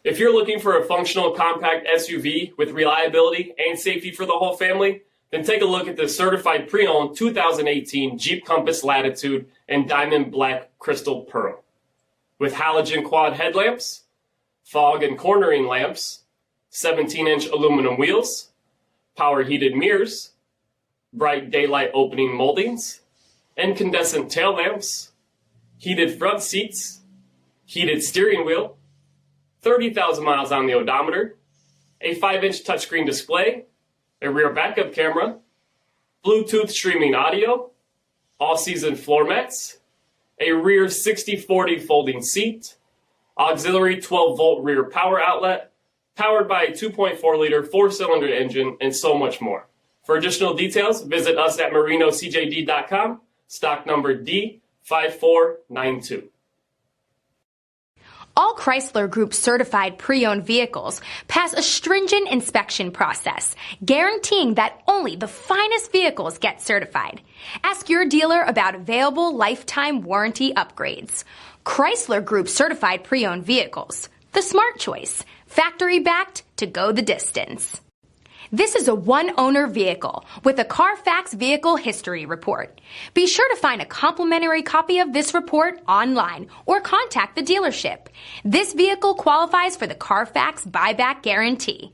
If you're looking for a functional compact SUV with reliability and safety for the whole family, then take a look at the certified pre-owned 2018 Jeep Compass Latitude in Diamond Black Crystal Pearl. With halogen quad headlamps, fog and cornering lamps, 17-inch aluminum wheels, power heated mirrors, bright daylight opening moldings, incandescent tail lamps, heated front seats, heated steering wheel, 30,000 miles on the odometer, a 5-inch touchscreen display, a rear backup camera, Bluetooth streaming audio, all-season floor mats, a rear 60/40 folding seat, auxiliary 12-volt rear power outlet, powered by a 2.4-liter 4-cylinder engine, and so much more. For additional details, visit us at marinocjd.com, stock number D5492. All Chrysler Group certified pre-owned vehicles pass a stringent inspection process, guaranteeing that only the finest vehicles get certified. Ask your dealer about available lifetime warranty upgrades. Chrysler Group certified pre-owned vehicles, the smart choice, factory backed to go the distance. This is a one-owner vehicle with a CARFAX vehicle history report. Be sure to find a complimentary copy of this report online or contact the dealership. This vehicle qualifies for the CARFAX buyback guarantee.